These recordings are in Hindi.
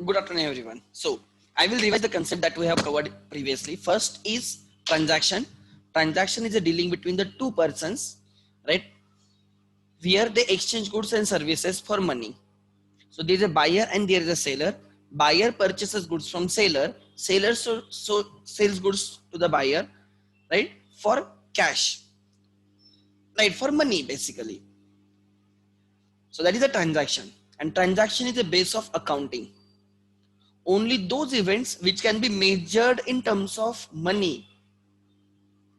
Good afternoon, everyone. So I will revise the concept that we have covered previously. First is transaction. Transaction is a dealing between the two persons, right? Where they exchange goods and services for money. So there is a buyer and there is a seller. Buyer purchases goods from seller. Seller so sells goods to the buyer, right? For cash, right? For money, basically. So that is a transaction, and transaction is the base of accounting. Only those events which can be measured in terms of money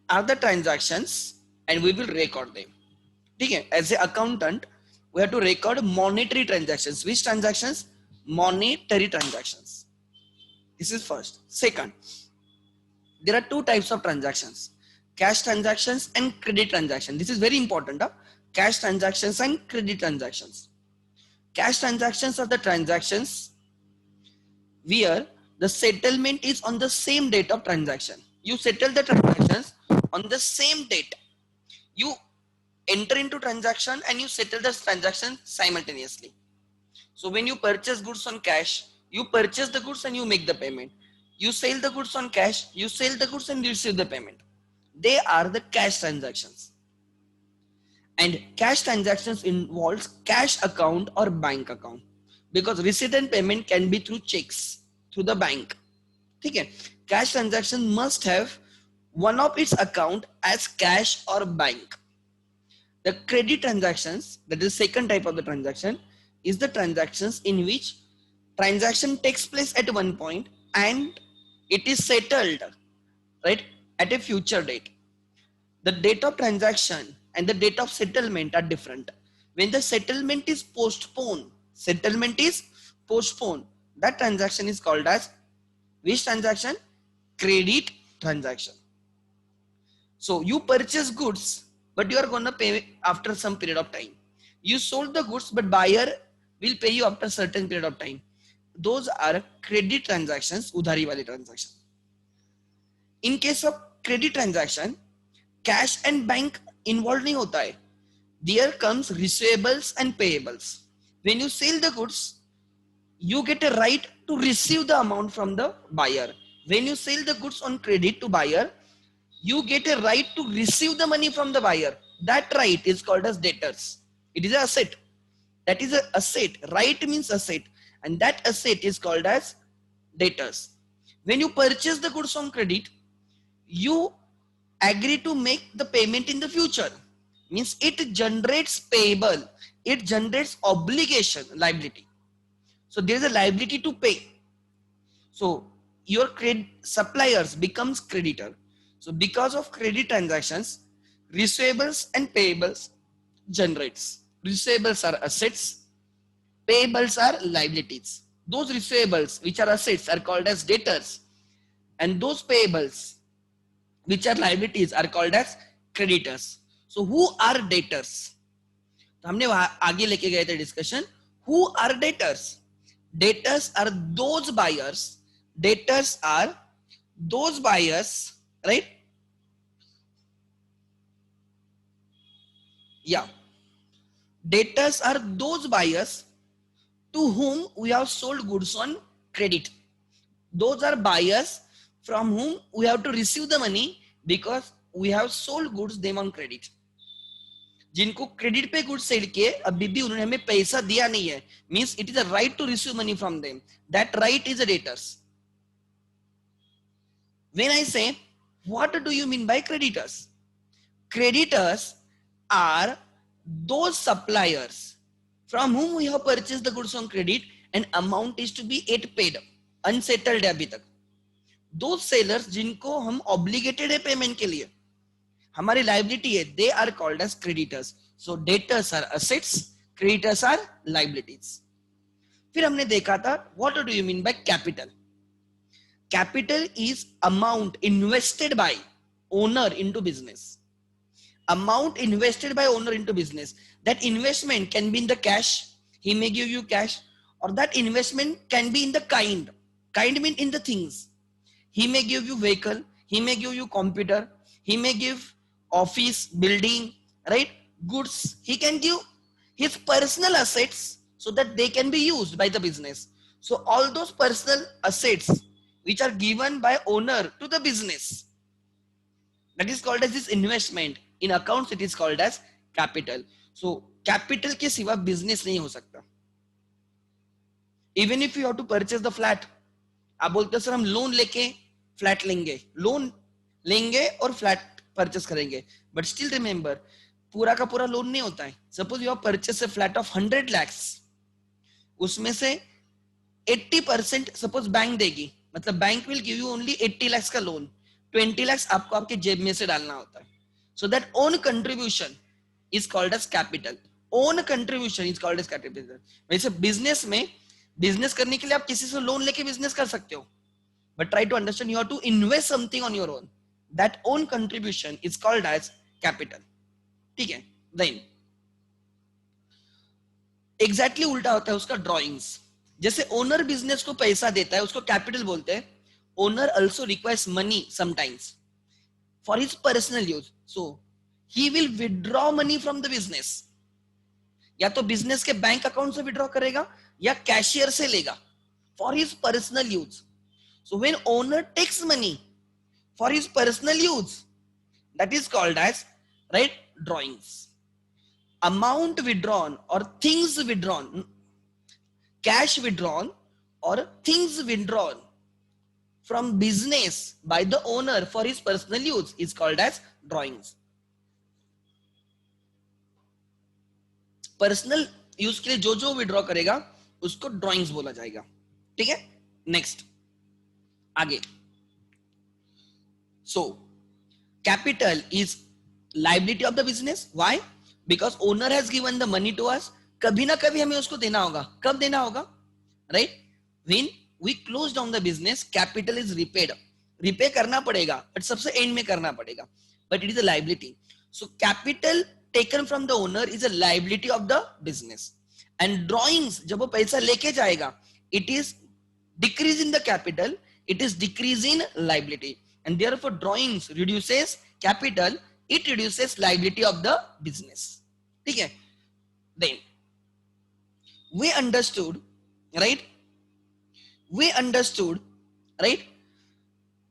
are the transactions, and we will record them. Okay? As an accountant, we have to record monetary transactions. Which transactions? Monetary transactions. This is first. Second, there are two types of transactions: cash transactions and credit transactions. This is very important. Cash transactions and credit transactions. Cash transactions are the transactions where the settlement is on the same date of transaction. You settle the transactions on the same date. You enter into transaction and you settle the transaction simultaneously. So when you purchase goods on cash, you purchase the goods and you make the payment. You sell the goods on cash, you sell the goods and you receive the payment. They are the cash transactions. And cash transactions involves cash account or bank account, because receipt and payment can be through checks through the bank. Okay? Cash transaction must have one of its account as cash or bank. The credit transactions, that is second type of the transaction, is the transactions in which transaction takes place at one point and it is settled, right, at a future date. The date of transaction and the date of settlement are different. When the settlement is postponed, that transaction is called as which transaction? Credit transaction. So you purchase goods, but you are going to pay after some period of time. You sold the goods, but buyer will pay you after certain period of time. Those are credit transactions, udhari wali transaction. In case of credit transaction, cash and bank involved नहीं होता है. There comes receivables and payables. When you sell the goods, you get a right to receive the amount from the buyer. When you sell the goods on credit to buyer, you get a right to receive the money from the buyer. That right is called as debtors. It is an asset. That is an asset. Right means asset, and that asset is called as debtors. When you purchase the goods on credit, you agree to make the payment in the future. Means it generates payable. It generates obligation, liability. So there is a liability to pay. So your suppliers becomes creditor. So because of credit transactions, receivables and payables generates. Receivables are assets, payables are liabilities. Those receivables which are assets are called as debtors, and those payables which are liabilities are called as creditors. So who are debtors? तो हमने आगे लेके गए थे discussion. Who are debtors? Debtors are those buyers. Debtors are those buyers, right? Yeah. Debtors are those buyers to whom we have sold goods on credit. Those are buyers from whom we have to receive the money because we have sold goods them on credit. जिनको क्रेडिट पे गुड्स सेल किए अभी भी उन्होंने हमें पैसा दिया नहीं है, means it is a right to receive money from them. That right is a debtors. When I say, what do you mean by creditors? Creditors are those suppliers from whom we have purchased the goods on credit and amount is to be yet paid, unsettled है अभी तक. Those sellers जिनको हम obligated है payment के लिए, हमारी liability है, they are called as creditors. So debtors are assets, creditors are liabilities. फिर हमने देखा था, what do you mean by capital? Capital is amount invested by owner into business. Amount invested by owner into business. That investment can be in the cash. He may give you cash, or that investment can be in the kind. Kind means in the things. He may give you vehicle. He may give you computer. He may give office, building, right? Goods. He can give his personal assets so that they can be used by the business. So all those personal assets which are given by owner to the business, that is called as this investment. In accounts it is called as capital. So capital के सिवा business नहीं हो सकता. Even if you have to purchase the flat, आप बोलते हो सर हम लोन लेके फ्लैट लेंगे, लोन लेंगे और फ्लैट परचेस करेंगे, बट स्टिल रिमेंबर पूरा का पूरा लोन नहीं होता है. Suppose you have purchase a flat of 100 lakhs, उसमें से 80% सपोज बैंक देगी, मतलब bank will give you only 80 lakhs का लोन, 20 lakhs आपको आपके जेब में से डालना होता है. So that own contribution is called as capital. Own contribution is called as capital. वैसे बिजनेस में, बिजनेस करने के लिए आप किसी से लोन लेके बिजनेस कर सकते हो, but try to understand you have to invest something on your own. That own contribution is called as capital. ठीक है. Then exactly उल्टा होता है उसका drawings. जैसे ओनर बिजनेस को पैसा देता है उसको कैपिटल बोलते हैं. Owner also requires money sometimes for his personal use. So he will withdraw money from the business. या तो बिजनेस के बैंक अकाउंट से विड्रॉ करेगा या कैशियर से लेगा for his personal use. So when owner takes money for his personal use, that is called as, right, drawings. Amount withdrawn or things withdrawn, cash withdrawn or things withdrawn from business by the owner for his personal use is called as drawings. Personal use के लिए जो जो withdraw करेगा उसको drawings बोला जाएगा. ठीक है. Next आगे. So capital is liability of the business. Why? Because owner has given the money to us. कभी ना कभी हमें उसको देना होगा. कब देना होगा? Right? When we close down the business, capital is repaid. Repay करना पड़ेगा, but सबसे end में करना पड़ेगा. But it is a liability. So capital taken from the owner is a liability of the business. And drawings, जब वो पैसा लेके जाएगा, it is decrease in the capital, it is decrease in liability, and therefore drawings reduces capital, it reduces liability of the business. ठीक है. Then we understood, right,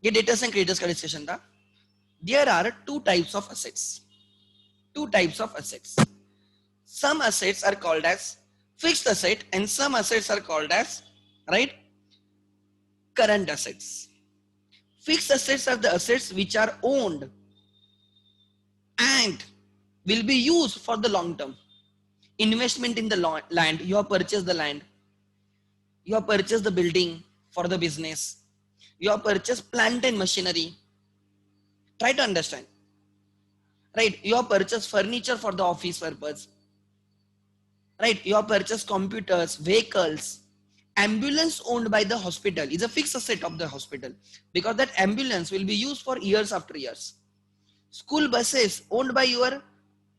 ये डेटर्स एंड क्रेडिटर्स का डिस्कशन था. There are two types of assets. Some assets are called as fixed asset and some assets are called as, right, current assets. Fixed assets are the assets which are owned and will be used for the long term. Investment in the land, you have purchased the land, you have purchased the building for the business, you have purchased plant and machinery. Try to understand, right? You have purchased furniture for the office purpose, right? You have purchased computers, vehicles. Ambulance owned by the hospital is a fixed asset of the hospital because that ambulance will be used for years after years. School buses owned by your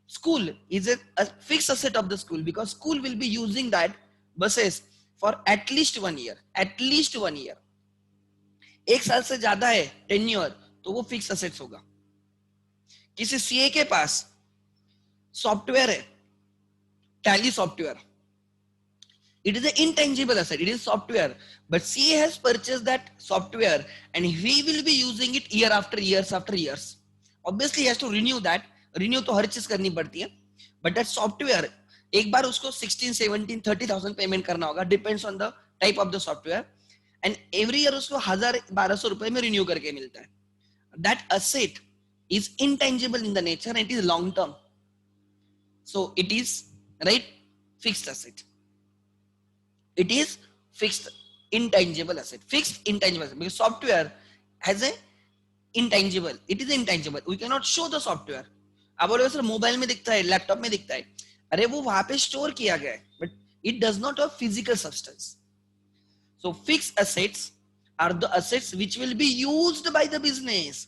school is a fixed asset of the school because school will be using that buses for at least 1 year. At least 1 year. एक साल से ज्यादा है टेन्योर तो वो फिक्स असेट्स होगा. किसी सीए के पास सॉफ्टवेयर है, tally software, it is an intangible asset, it is software, but CA has purchased that software and he will be using it year after years after years. Obviously he has to renew that. Renew तो हर चीज करनी पड़ती है, but that software एक बार उसको 16, 17, 30,000 पेमेंट करना होगा, depends on the type of the software, and every year उसको 1,000-1,200 रुपए में renew करके मिलता है. That asset is intangible in the nature and it is long term, so it is, right, fixed asset. It is fixed intangible asset. Fixed intangible asset because software has a intangible. It is intangible. We cannot show the software. आप बोलोगे सर मोबाइल में दिखता है, लैपटॉप में दिखता है, अरे वो वहां पे स्टोर किया गया है, but it does not have physical substance. So fixed assets are the assets which will be used by the business,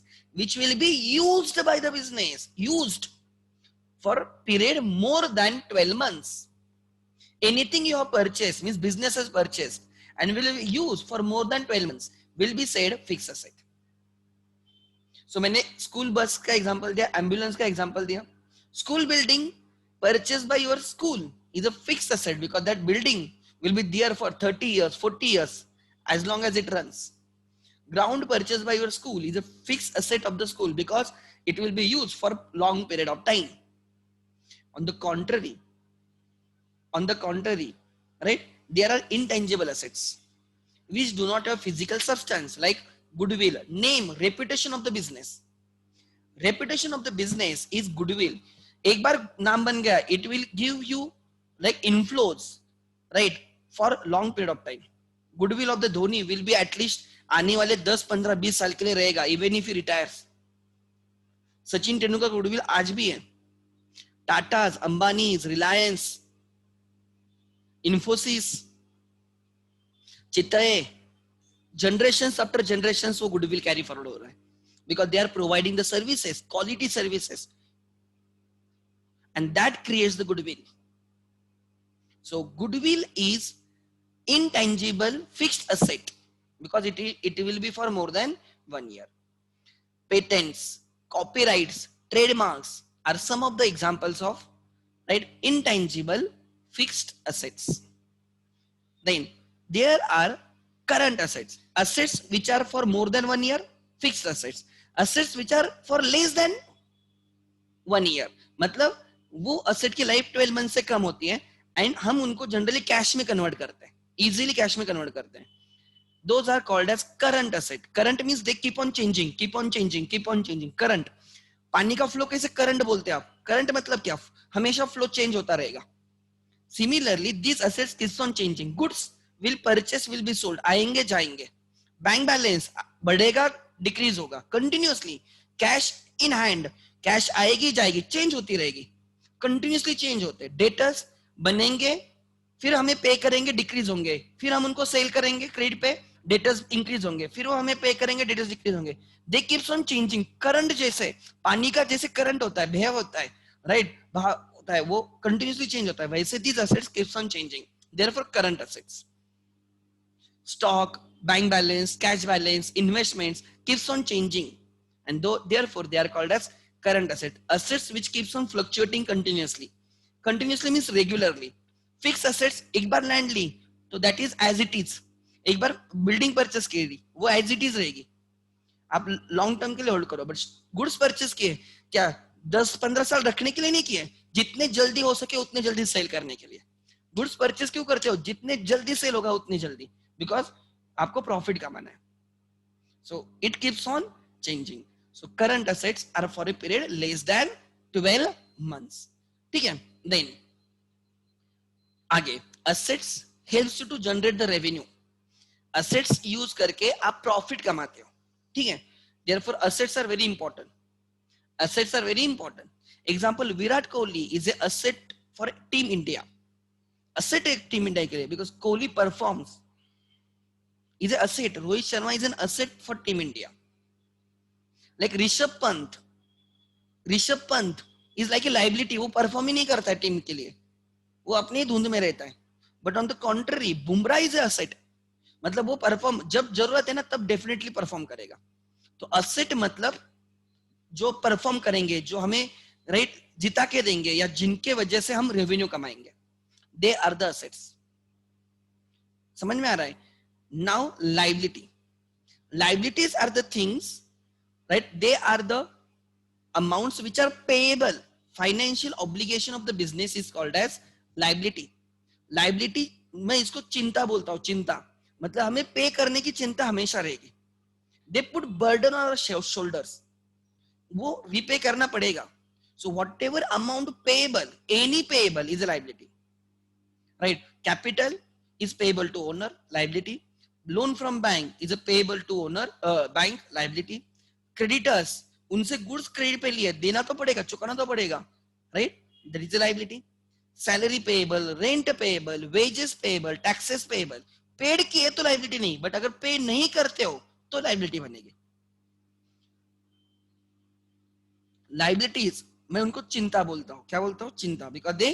used for period more than 12 months. Anything you have purchased means business has purchased and will be used for more than 12 months will be said fixed asset. So मैंने स्कूल बस का एग्जांपल दिया, एम्बुलेंस का एग्जांपल दिया. School building purchased by your school is a fixed asset because that building will be there for 30 years, 40 years, as long as it runs. Ground purchased by your school is a fixed asset of the school because it will be used for long period of time. On the contrary, right, there are intangible assets which do not have physical substance, like goodwill, name, reputation of the business. Reputation of the business is goodwill. एक बार नाम बन गया, it will give you like inflows, right, for long period of time. Goodwill of the Dhoni will be at least आने वाले 10, 15, 20 साल के लिए रहेगा, even if he retires. Sachin Tendulkar का गुडविल आज भी है. टाटास, अंबानीज, रिलायंस, इन्फोसिस, चितय, generations after generations वो गुडविल कैरी फॉरवर्ड हो रहा है, because they are providing the services, quality services, and that creates the goodwill. So goodwill is intangible fixed asset because it will be for more than 1 year. Patents, copyrights, trademarks are some of the examples of, right, intangible fixed assets. Then there are current assets, assets which are for more than 1 year, fixed assets, assets which are for less than 1 year. मतलब वो asset की life 12 months से कम होती है and हम उनको generally cash में convert करते हैं, easily cash में convert करते हैं. Those are called as current asset. Current means they keep on changing, keep on changing, keep on changing. Current. पानी का फ्लो कैसे करंट बोलते हैं आप? करंट मतलब क्या? हमेशा फ्लो चेंज होता रहेगा. Similarly, these assets keeps on changing. Goods will purchase, will be sold. आएंगे जाएंगे. Bank balance बढ़ेगा, डिक्रीज होगा. Continuously cash in hand, cash आएगी जाएगी, चेंज होती रहेगी, कंटिन्यूअसली चेंज होते. डेटर्स बनेंगे, फिर हमें पे करेंगे, डिक्रीज होंगे, फिर हम उनको सेल करेंगे क्रेडिट पे, डेटर्स इंक्रीज होंगे, फिर वो हमें पे करेंगे, डेटर्स डिक्रीज होंगे. दे कीप्स ऑन चेंजिंग. करंट जैसे पानी का जैसे करंट होता है, बह होता है, राइट, होता है, वो कंटिन्यूअसली चेंज होता है, वैसे these assets keeps on changing. Therefore current assets. Stock, bank balance, cash balance, investments keeps on changing, and therefore they are called as current asset. Assets which keeps on fluctuating continuously. Continuously means regularly. Fixed assets, एक बार लैंड ली तो that is as it is. एक बार बिल्डिंग परचेस की वो as it is रहेगी, आप लॉन्ग टर्म के लिए होल्ड करो. बट गुड्स परचेस किए क्या 10-15 साल रखने के लिए नहीं किए, जितने जल्दी हो सके उतने जल्दी सेल करने के लिए. गुड्स परचेस क्यों करते हो? जितने जल्दी सेल होगा उतनी जल्दी, बिकॉज आपको प्रॉफिट कमाना है. So it keeps on changing. So current assets are for a period less than 12 months. ठीक है. देन आगे, assets helps you to generate the revenue. Assets use करके आप प्रॉफिट कमाते हो. ठीक है. Therefore assets are very important. Assets are very important. Example, Virat Kohli is a asset for Team India. Asset है Team India के लिए because Kohli performs. Is a asset. Rohit Sharma is an asset for Team India. Like Rishabh Pant. Rishabh Pant is like a liability. वो perform ही नहीं करता है टीम के लिए, वो अपने ही धुंध में रहता है. But on the contrary, Bumrah is a asset. मतलब वो परफॉर्म जब जरूरत है ना तब डेफिनेटली परफॉर्म करेगा. तो असेट मतलब जो परफॉर्म करेंगे, जो हमें राइट जिता के देंगे या जिनके वजह से हम रेवेन्यू कमाएंगे, दे आर द असेट्स. समझ में आ रहा है? Now liability. Liabilities are the things, right, they are the amounts which are payable. Financial obligation of the business is called as liability. Liability मैं इसको चिंता बोलता हूं. चिंता मतलब हमें पे करने की चिंता हमेशा रहेगी. They put burden on our shoulders, वो रीपे करना पड़ेगा. So whatever amount payable, any payable is a liability, right. Capital is payable to owner, liability. Loan from bank is a payable to owner, bank, liability. Creditors, उनसे गुड्स क्रेडिट पे लिए, देना तो पड़ेगा, चुकाना तो पड़ेगा, right, that is a liability. Salary payable, rent payable, wages payable, taxes payable. Paid किए तो लायबिलिटी नहीं, बट अगर पे नहीं करते हो तो लायबिलिटी बनेगी. लायबिलिटीज मैं उनको चिंता बोलता हूं. क्या बोलता हूं? चिंता. Because they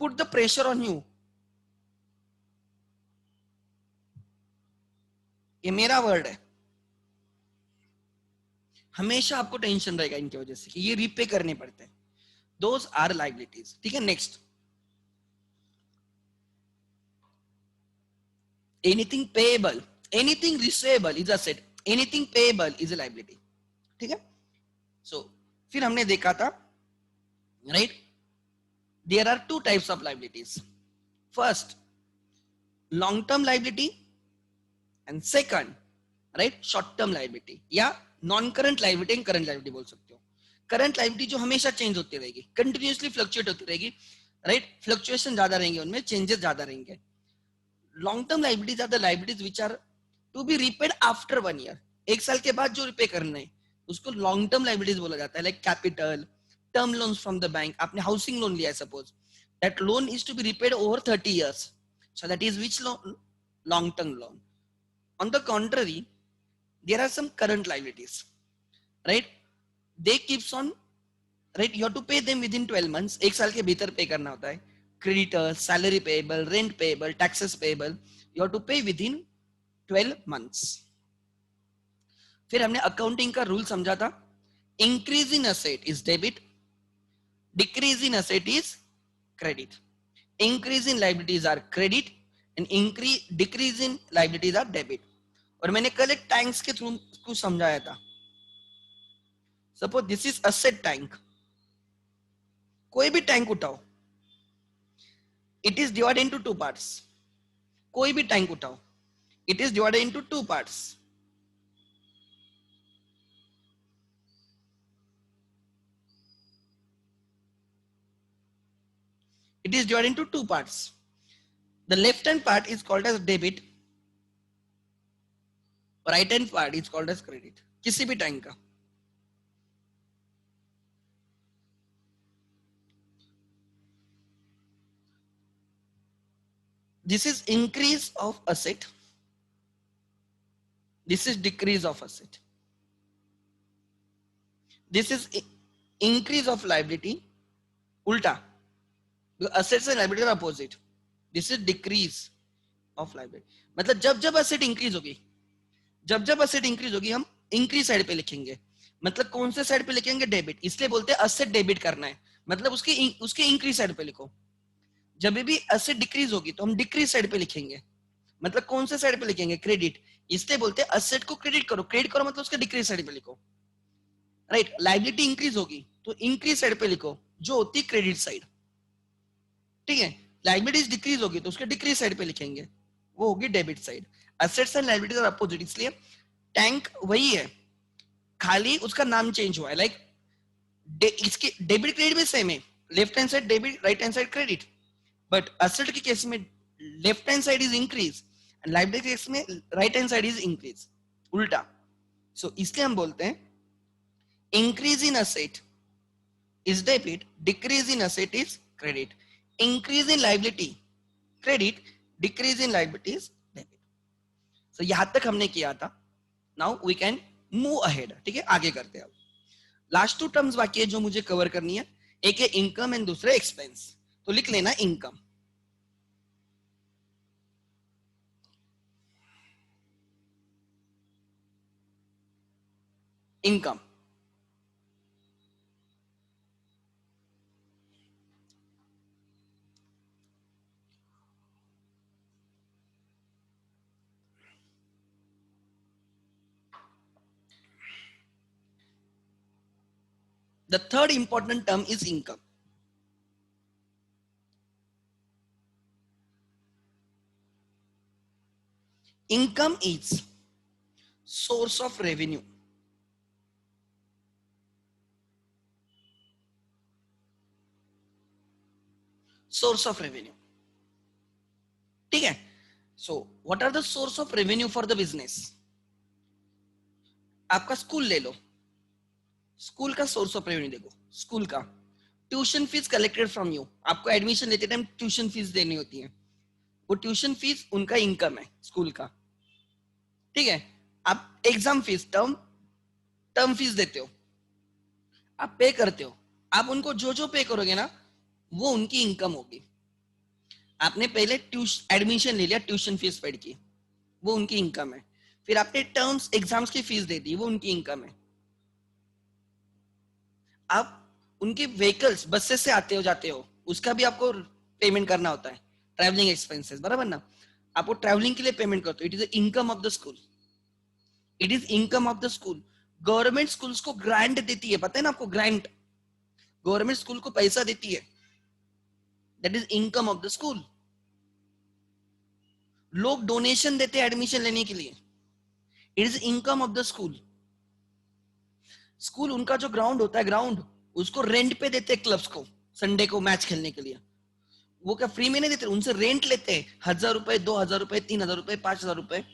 put the pressure on you. ये मेरा वर्ड है. हमेशा आपको टेंशन रहेगा इनकी वजह से कि ये रीपे करने पड़ते हैं. Those are liabilities. ठीक है. Next, anything payable, anything receivable is asset, anything payable is a liability. ठीक है, सो फिर हमने देखा था, right, there are two types of liabilities, first long term liability and second, right, short term liability या non current liability and current liability बोल सकते हो। करंट लायबिलिटी जो हमेशा चेंज होती रहेगी, कंटिन्यूअसली फ्लक्चुएट होती रहेगी, राइट, फ्लक्चुएशन ज्यादा रहेंगे, उनमें चेंजेस ज्यादा रहेंगे। Long term liabilities are the liabilities which are to be repaid after 1 year, एक साल के बाद जो रिपे करना है उसको लॉन्ग टर्म लायबिलिटीज बोला जाता है, like capital, term loans from the bank. आपने हाउसिंग लोन लिया है suppose, that loan is to be repaid over 30 years, so that is which loan? Long term loan. On the contrary, there are some current liabilities, right, they keeps on, right, you have to pay them within 12 months, एक साल के भीतर पे करना होता है। Creditors, salary payable, rent payable, taxes payable, you have to pay within 12 months। फिर हमने अकाउंटिंग का रूल समझा था, increase in asset is debit, decrease in asset is credit, increase in liabilities are credit and increase decrease in liabilities are debit. और मैंने कल एक टैंक्स के थ्रू को समझाया था, suppose this is asset tank, कोई भी टैंक उठाओ, it is divided into two parts, कोई भी टैंक उठाओ, it is divided into two parts. It is divided into two parts. The left hand part is called as debit, right hand part is called as credit, किसी भी टैंक का। This is increase of asset, this is decrease of asset, this is increase of liability, उल्टा, assets and liability are opposite, this is decrease of liability। मतलब जब जब asset increase होगी, जब जब asset increase होगी हम increase साइड पे लिखेंगे। मतलब कौन से साइड पे लिखेंगे? डेबिट, इसलिए बोलते हैं asset डेबिट करना है, मतलब उसके इंक्रीज साइड पे लिखो। जब भी asset डिक्रीज होगी तो हम डिक्रीज साइड पे लिखेंगे, मतलब कौन से साइड पे लिखेंगे? क्रेडिट, इसलिए बोलते हैं asset को क्रेडिट करो, क्रेडिट करो मतलब उसके डिक्रीज साइड पे लिखो, राइट। लायबिलिटी इंक्रीज होगी तो इंक्रीज साइड पे लिखो, जो होती है क्रेडिट साइड, ठीक है। लायबिलिटीज डिक्रीज होगी तो उसके डिक्रीज साइड पे लिखेंगे, वो होगी debit side. Assets and liabilities are opposite, इसलिए टैंक वही है, खाली उसका नाम चेंज हुआ है। लाइक इसके डेबिट क्रेडिट भी सेम है, left hand side debit, right hand side credit, but asset के केस में left hand side is increase and liability के केस में right hand side is increase, उल्टा। सो इसलिए हम बोलते हैं increase in asset is debit, decrease in asset is credit, increase in liability credit, decrease in liability is debit। so यहां तक हमने किया था, now we can move ahead, ठीक है, आगे करते हैं। लास्ट टू टर्म्स बाकी है जो मुझे कवर करनी है, एक है इनकम एंड दूसरा एक्सपेंस, तो लिख लेना income. Income, the third important term is income। income is source of revenue, source of revenue, ठीक है। so what are the source of revenue for the business? आपका स्कूल ले लो, स्कूल का सोर्स ऑफ रेवेन्यू देखो, स्कूल का tuition fees collected from you, आपको एडमिशन लेते टाइम ट्यूशन फीस देनी होती है, वो ट्यूशन फीस उनका इनकम है स्कूल का, ठीक है। आप exam fees, term term fees देते हो, आप पे करते हो, आप उनको जो जो पे करोगे ना वो उनकी इनकम होगी। आपने पहले ट्यूशन एडमिशन ले लिया, ट्यूशन फीस पेड की, वो उनकी इनकम है। फिर आपने टर्म्स एग्जाम्स की फीस दे दी, वो उनकी इनकम है। आप उनके व्हीकल्स बसेस से आते हो जाते हो, उसका भी आपको पेमेंट करना होता है, ट्रैवलिंग एक्सपेंसेस, बराबर ना। आप वो ट्रैवलिंग के लिए पेमेंट करते हो, it is income of the school, it is income of the school. Government schools को ग्रांट देती है, पता है ना आपको, ग्रांट, गवर्नमेंट स्कूल को पैसा देती है, that is income of the school. लोग डोनेशन देते हैं एडमिशन लेने के लिए, it is income of the school. School उनका जो ग्राउंड होता है, ग्राउंड उसको रेंट पे देते हैं क्लब्स को, संडे को मैच खेलने के लिए। वो क्या फ्री में नहीं देते, उनसे रेंट लेते हैं, 1,000 रुपए, 2,000 रुपए, 3,000 रुपए, 5,000 रुपए।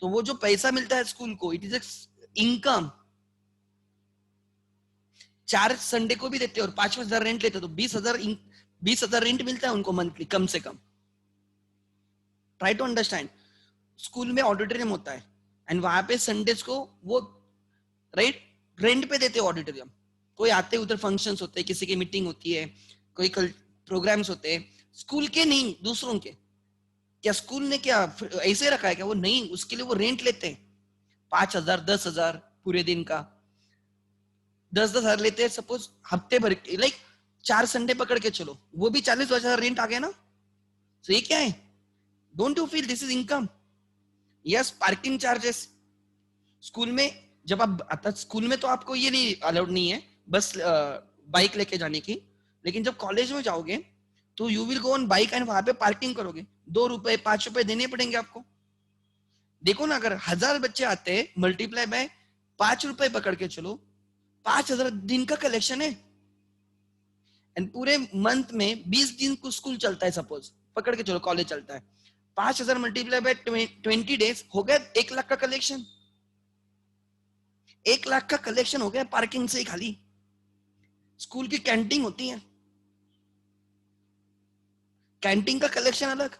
तो वो जो पैसा मिलता है स्कूल को, इट इज इनकम। 4 संडे को भी देते हैं और 5,000 रेंट लेते हैं, तो 20,000 रेंट मिलता है उनको मंथली कम से कम। Try to understand. स्कूल में ऑडिटोरियम होता है एंड वहां पे संडेज को वो राइट रेंट पे देते हैं ऑडिटोरियम। कोई आते उधर फंक्शंस होते हैं, किसी की मीटिंग होती है, कोई प्रोग्राम्स होते हैं, स्कूल के नहीं दूसरों के। क्या स्कूल ने क्या ऐसे रखा है क्या? वो नहीं, उसके लिए वो रेंट लेते हैं 5,000, 10,000 पूरे दिन का, 10,000 लेते हैं सपोज हफ्ते भर, लाइक 4 संडे पकड़ के चलो, वो भी 40,000 रेंट आ गया ना। तो ये क्या है? Don't you feel this is income? Yes, parking charges school में, जब आप आता स्कूल में तो आपको ये नहीं अलाउड नहीं है बस बाइक लेके जाने की, लेकिन जब कॉलेज में जाओगे तो you will go on bike and वहां पे पार्किंग करोगे, 2 रुपए 5 रुपए देने पड़ेंगे आपको। देखो ना, अगर 1,000 बच्चे आते हैं, मल्टीप्लाई बाय 5 रुपए पकड़ के चलो, 5,000 दिन का कलेक्शन है। एंड पूरे मंथ में 20 दिन को स्कूल चलता है, सपोज पकड़ के चलो कॉलेज चलता है, 5,000 मल्टीप्लाई बाय 20 डेज हो गया 1 लाख का कलेक्शन। 1 लाख का कलेक्शन हो गया पार्किंग से ही खाली। स्कूल की कैंटीन होती है, कैंटीन का कलेक्शन अलग।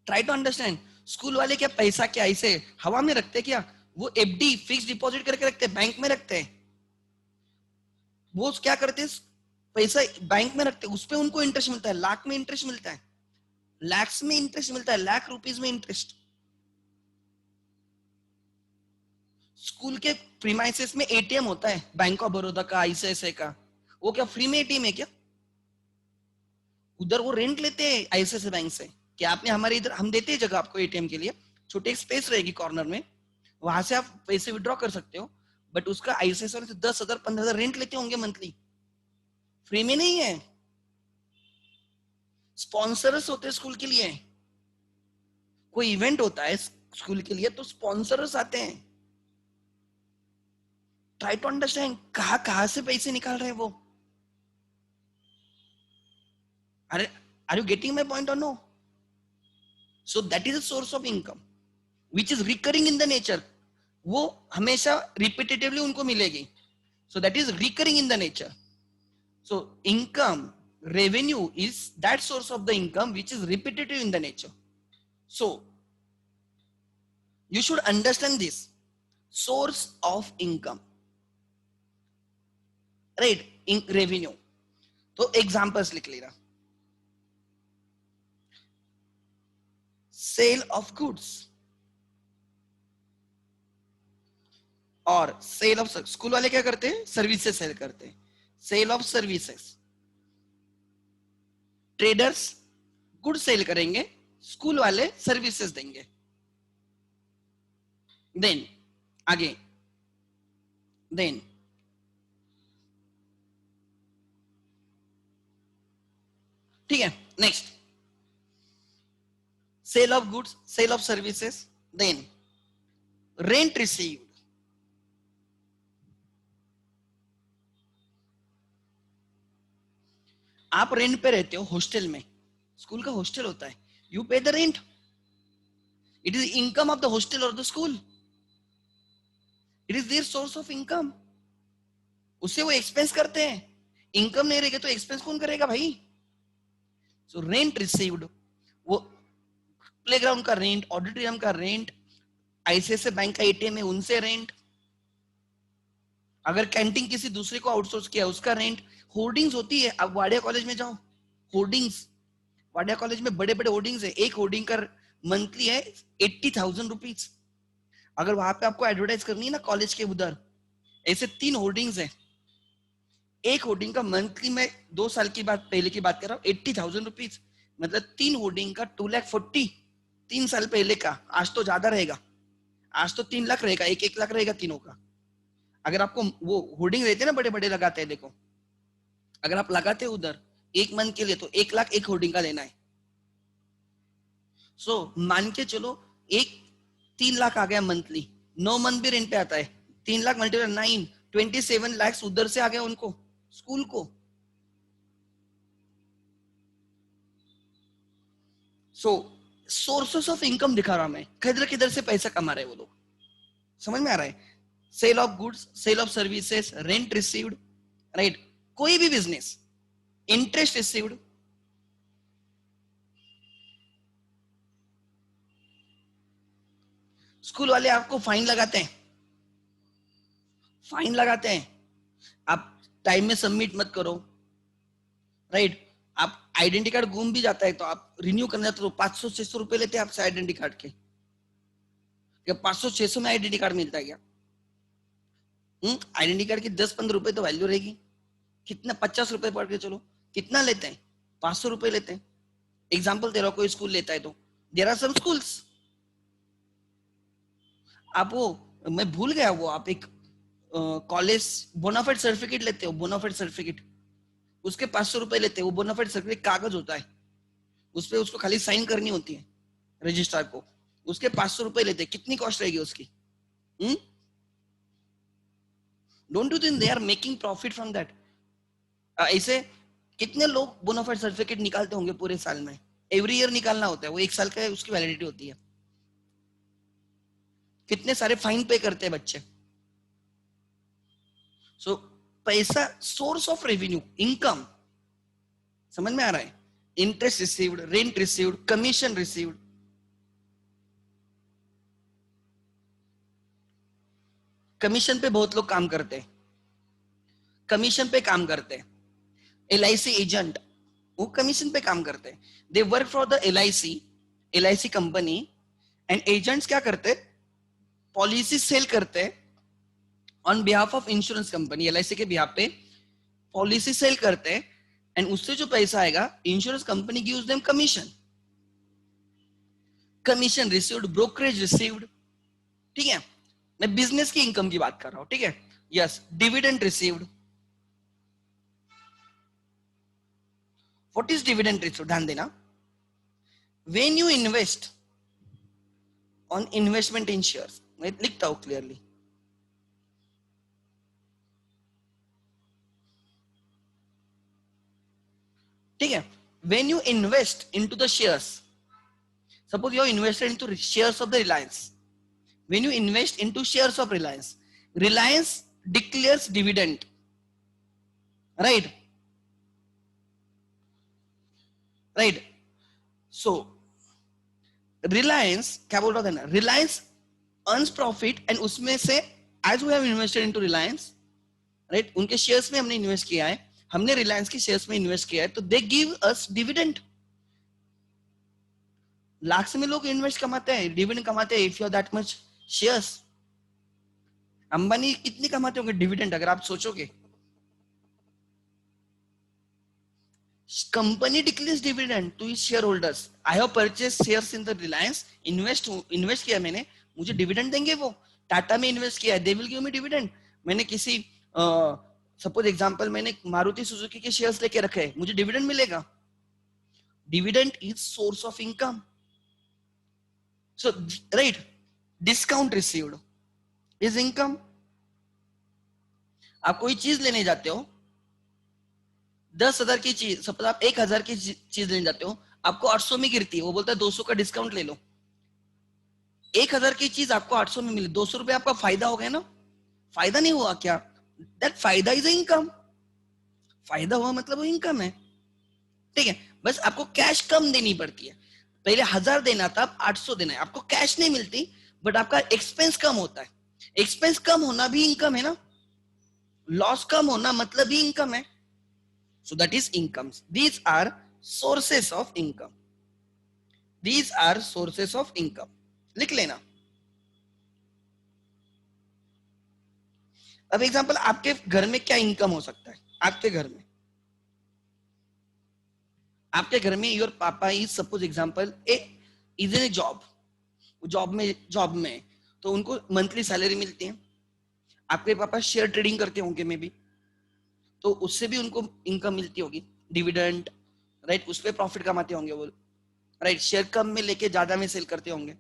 Try to understand. स्कूल वाले क्या पैसा क्या ऐसे हवा में रखते क्या? वो एफडी फिक्स डिपॉजिट करके रखते हैं, बैंक में रखते हैं। वो क्या करते हैं, पैसा बैंक में रखते हैं, उस पर उनको इंटरेस्ट मिलता है, लाख में इंटरेस्ट मिलता है, लैक्स में इंटरेस्ट मिलता है, लाख रुपीज में इंटरेस्ट। स्कूल के प्रीमाइसेस में एटीएम होता है, बैंक ऑफ बड़ौदा का, आईसीआईसीआई का। वो क्या फ्री में एटीएम है क्या? उधर वो रेंट लेते हैं आईसीआईसीआई बैंक से। क्या आपने हमारे इधर हम देते हैं जगह आपको एटीएम के लिए, छोटे एक स्पेस रहेगी कॉर्नर में, वहां से आप पैसे विड्रॉ कर सकते हो, बट उसका आईसीआईसीआई से 10,000 15,000 रेंट लेते होंगे मंथली, फ्री में नहीं है। स्पॉन्सर्स होते हैं स्कूल के लिए, कोई इवेंट होता है स्कूल के लिए तो स्पॉन्सर्स आते हैं। ट्राई टू अंडरस्टैंड, कहां कहां से पैसे निकाल रहे हैं वो। अरे, are you getting my point or no? So that is a source of income which is recurring in the nature. वो हमेशा रिपीटेटिवली उनको मिलेगी, so that is recurring in the nature. So income revenue is that source of the income which is repetitive in the nature. So you should understand this source of income, right? In revenue, तो examples लिख लेना। sale of goods और सेल ऑफ, स्कूल वाले क्या करते हैं, सर्विसेज सेल करते हैं, sale of services. Traders good sale करेंगे, स्कूल वाले सर्विसेज देंगे। देन आगे, देन ठीक है, next sale of goods, sale of services, then rent received. आप रेंट पे रहते हो हॉस्टल में, स्कूल का हॉस्टल होता है, you pay the rent, it is income of the hostel और the school, it is their source of income. उससे वो एक्सपेंस करते हैं, इनकम नहीं रहेगा तो एक्सपेंस कौन करेगा भाई? सो रेंट रिसीव्ड, वो प्लेग्राउंड का रेंट, ऑडिटोरियम का रेंट, आईसीआईसीआई बैंक का एटीएम है उनसे रेंट, अगर कैंटीन किसी दूसरे को आउटसोर्स किया उसका रेंट, होर्डिंग्स होती है। अब वाडिया कॉलेज में जाओ, होर्डिंग्स, वाडिया कॉलेज में बड़े बड़े होर्डिंग्स है, एक होर्डिंग का मंथली है 80,000 रुपीज। अगर वहां पे आपको एडवर्टाइज करनी है ना कॉलेज के उधर, ऐसे 3 होर्डिंग्स है, एक होर्डिंग का मंथली, मैं 2 साल की बात पहले की बात कर रहा हूँ, 80,000 रुपीज। मतलब 3 होर्डिंग का 2,40,000 3 साल पहले का, आज तो ज्यादा रहेगा, आज तो 3 लाख रहेगा, 1-1 लाख रहेगा तीनों का। अगर आपको वो होर्डिंग रहते हैं ना बड़े बड़े लगाते हैं, देखो अगर आप लगाते हो उधर 1 मंथ के लिए तो 1 लाख एक होर्डिंग का लेना है। सो मान के चलो एक 3 लाख आ गया मंथली, 9 मंथ भी रेंट पे आता है, 3 लाख मल्टीप्लाई 9, 27 लाख उधर से आ गया उनको स्कूल को। सो सोर्सेस ऑफ इनकम दिखा रहा हूं मैं, किधर किधर से पैसा कमा रहे हैं वो लोग, समझ में आ रहा है? Sale of goods, sale of services, rent received, right, कोई भी बिजनेस, इंटरेस्ट रिसीव्ड, स्कूल वाले आपको फाइन लगाते हैं, फाइन लगाते हैं, आप टाइम में सबमिट मत करो, राइट, आप आइडेंटिटी कार्ड गुम भी जाता है तो आप रिन्यू करना तो 500-600 रुपए लेते हैं आपसे आइडेंटिटी कार्ड के, क्या 500-600 में आइडेंटिटी कार्ड मिलता है क्या? आइडेंटिटी कार्ड की 10-15 रुपए तो वैल्यू रहेगी, कितना 50 रुपए पढ़ के चलो, कितना लेते हैं? 500 रुपए लेते हैं। एग्जाम्पल दे रहा हूं, कोई स्कूल लेता है तो देयर आर सम स्कूल्स, आप वो, मैं भूल गया वो, आप एक कॉलेज बोनाफाइड सर्टिफिकेट लेते हो, बोनाफाइड सर्टिफिकेट, उसके 500 रुपए लेते हैं, वो बोनाफाइड सर्टिफिकेट कागज होता है, उस पर उसको खाली साइन करनी होती है रजिस्ट्रार को, उसके 500 रुपए लेते हैं, कितनी कॉस्ट रहेगी उसकी? Don't you think they are making profit from that? ऐसे कितने लोग बोनाफाइड सर्टिफिकेट निकालते होंगे पूरे साल में? एवरी ईयर निकालना होता है, वो 1 साल का है, उसकी वैलिडिटी होती है। कितने सारे फाइन पे करते हैं बच्चे। सो पैसा, सोर्स ऑफ रेवेन्यू, इनकम, समझ में आ रहा है? Interest received, rent received, commission received, commission पे बहुत लोग काम करते हैं, कमीशन पे काम करते हैं, LIC एजेंट वो कमीशन पे काम करते हैं, they work for the LIC company, and agents क्या करते, पॉलिसी सेल करते on behalf of insurance company, LIC के बिहाफ पे पॉलिसी सेल करते हैं, एंड उससे जो पैसा आएगा insurance company gives them commission, commission received, brokerage received, ठीक है, मैं बिजनेस की इनकम की बात कर रहा हूं, ठीक है, yes, dividend received. What is dividend received, ध्यान देना, when you invest on investment in shares, मैं लिखता हूं क्लियरली, ठीक है, when you invest into the shares, suppose you have invested into shares of the Reliance, when you invest into shares of Reliance declares dividend, right, right, so Reliance क्या बोल रहा था ना, Reliance earns profit and उसमें से as we have invested into Reliance, right, उनके शेयर्स में हमने इन्वेस्ट किया है, हमने रिलायंस के शेयर्स में इन्वेस्ट किया है, तो they give us dividend. Lakh में लोग इन्वेस्ट कमाते हैं, डिविडेंड कमाते हैं, if you are that much shares. Ambani कितनी कमाते होंगे डिविडेंड अगर आप सोचोगे? Company declares dividend to its share holders, I have purchase shares in the Reliance, invest किया मैंने, मुझे डिविडेंड देंगे वो। टाटा में इन्वेस्ट किया है, they will give me dividend. मैंने किसी सपोज एग्जांपल, मैंने मारुति सुजुकी के शेयर्स लेके रखे हैं, मुझे डिविडेंड मिलेगा। Dividend is source of income. So right, discount received is income. आप कोई चीज लेने जाते हो, 10,000 की चीज, सपोज आप 1,000 की चीज लेने जाते हो, आपको 800 में गिरती है, वो बोलता है 200 का डिस्काउंट ले लो। 1,000 की चीज आपको 800 में मिली, 200 रुपए आपका फायदा हो गया ना? फायदा नहीं हुआ क्या? दैट फायदा इज इनकम। फायदा हुआ मतलब वो इनकम है, ठीक है। बस आपको कैश कम देनी पड़ती है, पहले 1,000 देना था, अब 800 देना है। आपको कैश नहीं मिलती, बट आपका एक्सपेंस कम होता है। एक्सपेंस कम होना भी इनकम है ना, लॉस कम होना मतलब भी इनकम है। So that is incomes. These are sources of income. These are sources of income. लिख लेना। अब एग्जांपल, आपके घर में क्या इनकम हो सकता है? आपके घर में आपके घर में योर पापा is suppose example A is in job में तो उनको मंथली सैलरी मिलती है। आपके पापा शेयर ट्रेडिंग करते होंगे मे बी, तो उससे भी उनको इनकम मिलती होगी, डिविडेंड, राइट, उस पर प्रॉफिट कमाते होंगे वो, राइट, शेयर कम में लेके ज्यादा में सेल करते होंगे,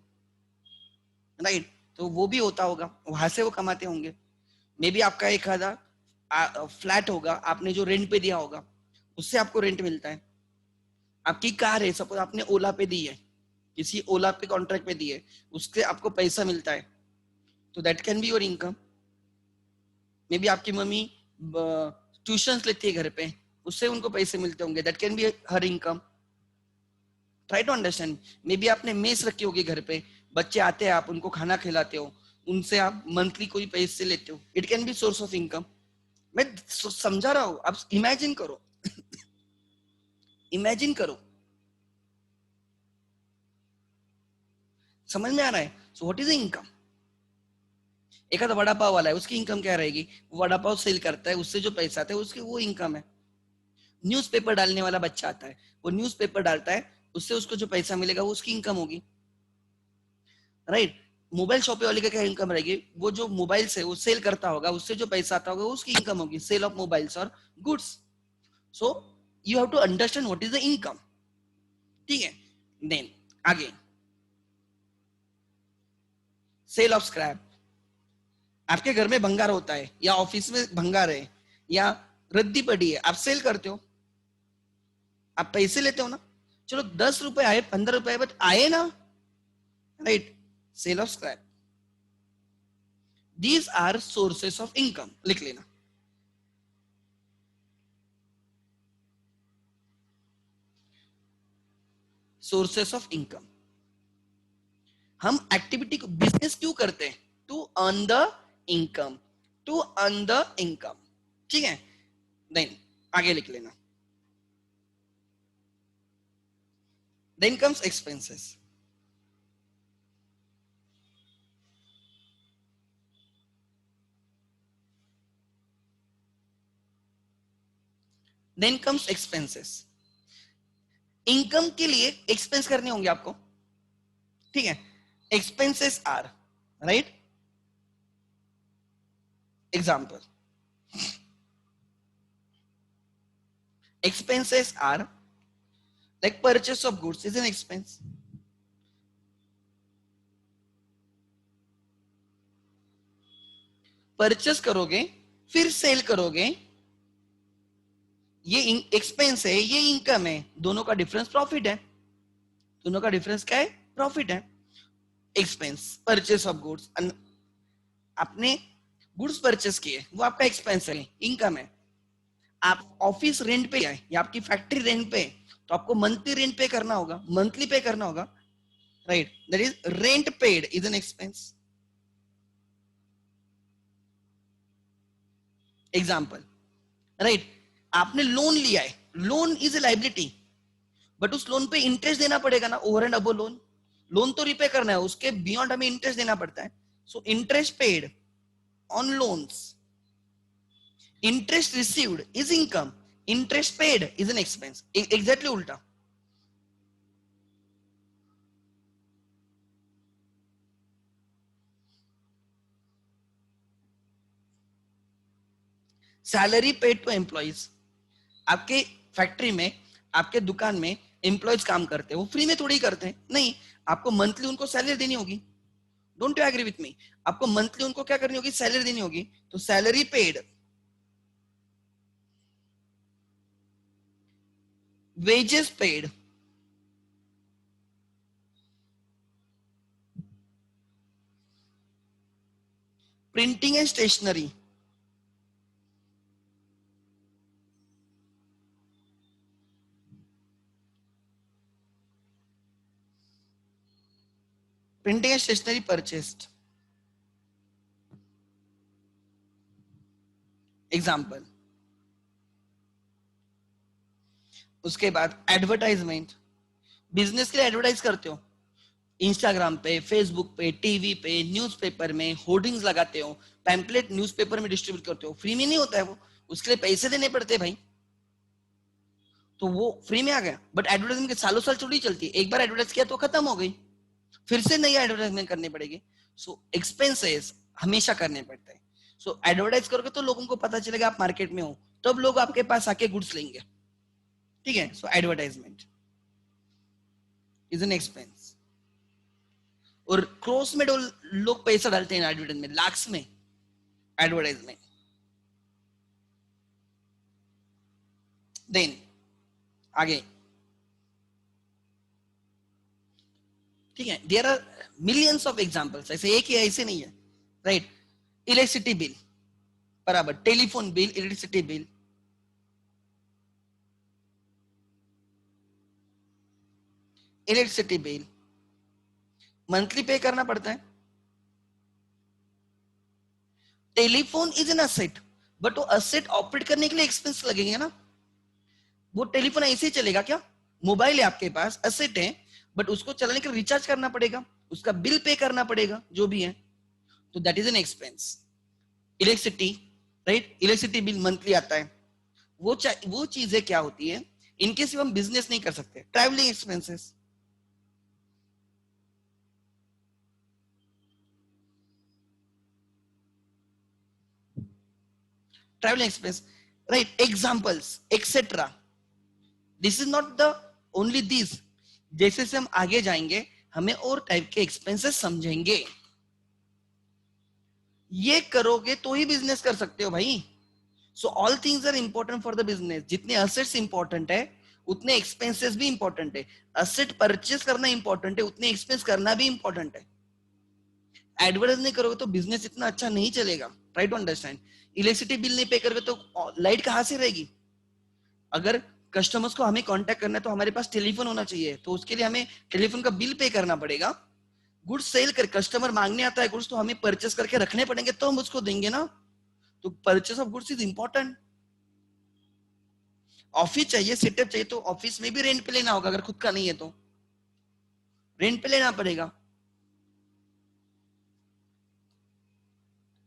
राइट, तो वो भी होता होगा, वहां से वो कमाते होंगे। मे बी आपका एक आधा फ्लैट होगा, आपने जो रेंट पे दिया होगा उससे आपको रेंट मिलता है। आपकी कार है, सपोज आपने ओला पे दी है, किसी ओला पे कॉन्ट्रैक्ट पे दी है, उससे आपको पैसा मिलता है, तो that can be your income. Maybe आपकी मम्मी ट्यूशन लेती है घर पे, उससे उनको पैसे मिलते होंगे, that can be her income. Try to understand. Maybe आपने मेस रखी होगी घर पे, बच्चे आते हैं, आप उनको खाना खिलाते हो, उनसे आप मंथली कोई पैसे लेते हो, it can be source of income. मैं समझा रहा हूं, आप इमेजिन करो। इमेजिन करो, समझ में आ रहा है? So what is income? एक आधा वड़ा पाव वाला है, उसकी इनकम क्या रहेगी? वड़ा पाव सेल करता है, उससे जो पैसा आता है उसकी वो इनकम है। न्यूज़पेपर डालने वाला बच्चा आता है, वो न्यूज़पेपर डालता है, उससे उसको जो पैसा मिलेगा वो उसकी इनकम होगी, राइट। मोबाइल शॉप वाले का क्या इनकम रहेगी? वो जो मोबाइल से वो सेल करता होगा, उससे जो पैसा आता होगा उसकी इनकम होगी, सेल ऑफ मोबाइल्स और goods. So you have to understand what is the income, ठीक है। देन आगे, सेल ऑफ स्क्रैप। आपके घर में भंगार होता है या ऑफिस में भंगार है या रद्दी पड़ी है, आप सेल करते हो, आप पैसे लेते हो ना, चलो 10 रुपए आए, 15 रुपए आए, बट आए ना, right, sale of scrap. These are sources of income, लिख लेना। Sources of income. हम एक्टिविटी को बिजनेस क्यों करते हैं? To earn the income, to earn the income, ठीक है। देन आगे लिख लेना। Then comes expenses. Then comes expenses. Income के लिए एक्सपेंस करने होंगे आपको, ठीक है। Expenses are, right, example, expenses are like purchase of goods is an expense, purchase करोगे फिर सेल करोगे, ये एक्सपेंस है, ये इनकम है, दोनों का डिफरेंस प्रॉफिट है, दोनों का डिफरेंस क्या है? प्रॉफिट है। एक्सपेंस परचेस ऑफ गुड्स, आपने गुड्स परचेस किए, वो आपका एक्सपेंस है, इनकम है। आप ऑफिस रेंट पे है या आपकी फैक्ट्री रेंट पे, तो आपको मंथली रेंट पे करना होगा, मंथली पे करना होगा, right, that is rent paid is an expense. Example, right, आपने लोन लिया है, loan is a liability, but उस लोन पे इंटरेस्ट देना पड़ेगा ना, over and above loan, loan तो रिपे करना है, उसके बियॉन्ड हमें इंटरेस्ट देना पड़ता है। So interest paid on loans, interest received is income, interest paid is an expense, exactly उल्टा। सैलरी पेड टू एम्प्लॉइज, आपके फैक्ट्री में, आपके दुकान में एम्प्लॉयज काम करते हैं, वो फ्री में थोड़ी करते हैं, नहीं, आपको मंथली उनको सैलरी देनी होगी। Don't you agree with me? आपको मंथली उनको क्या करनी होगी? सैलरी देनी होगी, तो salary paid, wages paid, printing and stationery, printing and stationery purchased. Example, उसके बाद एडवर्टाइजमेंट, बिजनेस के लिए एडवर्टाइज करते हो, इंस्टाग्राम पे, फेसबुक पे, टीवी पे, न्यूज़पेपर में होर्डिंग्स लगाते हो, पैम्पलेट न्यूज़पेपर में डिस्ट्रीब्यूट करते हो, फ्री में नहीं होता है वो, उसके लिए पैसे देने पड़ते हैं भाई। तो वो फ्री में आ गया। बट एडवर्टाइजमेंट के सालों साल थोड़ी चलती है, एक बार एडवर्टाइज किया तो खत्म हो गई, फिर से नई एडवर्टाइजमेंट करनी पड़ेगी। सो एक्सपेंसेस हमेशा करने पड़ते हैं। सो एडवर्टाइज करोगे तो लोगों को पता चलेगा आप मार्केट में हो, तब लोग आपके पास आके गुड्स लेंगे, ठीक है। सो एडवर्टाइजमेंट इज एन एक्सपेंस। और क्रोस में लोग पैसा डालते हैं एडवर्टाइजमेंट, लाख्स में एडवर्टाइजमेंट। देन आगे, ठीक है, there are millions of examples, ऐसे एक ही ऐसे नहीं है, राइट। इलेक्ट्रिसिटी बिल बराबर, telephone bill, electricity bill, electricity bill monthly pay करना पड़ता है। Telephone is an asset, but वो असेट ऑपरेट करने के लिए एक्सपेंस लगेंगे ना। वो टेलीफोन ऐसे ही चलेगा क्या? मोबाइल है आपके पास, असेट है, बट उसको चलाने के लिए रिचार्ज करना पड़ेगा, उसका बिल पे करना पड़ेगा, जो भी है, तो that is an expense. Electricity, right, electricity bill monthly आता है। वो चीजें क्या होती है, इनके सिवा हम बिजनेस नहीं कर सकते। Travelling expenses, travelling expense, right, examples etcetera. This is not the only this, जैसे से हम आगे जाएंगे हमें और टाइप के एक्सपेंसेस समझेंगे। ये करोगे तो ही बिजनेस कर सकते हो भाई। So all things are important for the business. जितने असेट्स इंपॉर्टेंट है उतने एक्सपेंसेस भी इंपॉर्टेंट है। असेट परचेस करना इंपॉर्टेंट है, उतने एक्सपेंस करना भी इंपॉर्टेंट है। एडवर्टाइज नहीं करोगे तो बिजनेस इतना अच्छा नहीं चलेगा। Try to understand. Electricity bill नहीं पे करोगे तो लाइट कहां से रहेगी? अगर कस्टमर्स को हमें कांटेक्ट करना है तो हमारे पास टेलीफोन होना चाहिए, तो उसके लिए हमें टेलीफोन का बिल पे करना पड़ेगा। गुड्स सेल कर, कस्टमर मांगने आता है गुड्स, तो हमें परचेस करके रखने पड़ेंगे तो हम उसको देंगे ना। तो purchase of goods is important. Office चाहिए, सेटअप चाहिए, तो ऑफिस में भी रेंट पे लेना होगा, अगर खुद का नहीं है तो रेंट पे लेना पड़ेगा,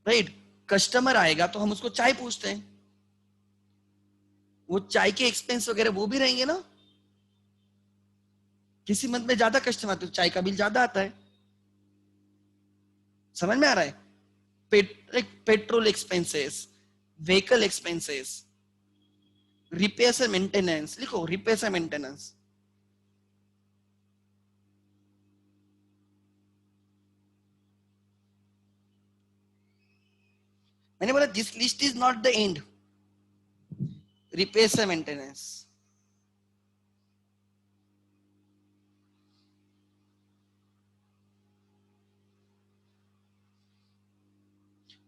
राइट। कस्टमर आएगा तो हम उसको चाय पूछते हैं, वो चाय के एक्सपेंस वगैरह वो भी रहेंगे ना। किसी मंथ में ज्यादा कस्टमर तो चाय का बिल ज्यादा आता है। समझ में आ रहा है? Petrol expenses, vehicle expenses, repairs and maintenance, लिखो रिपेयर्स एंड मेंटेनेंस। मैंने बोला this list is not the end. Repairs and maintenance,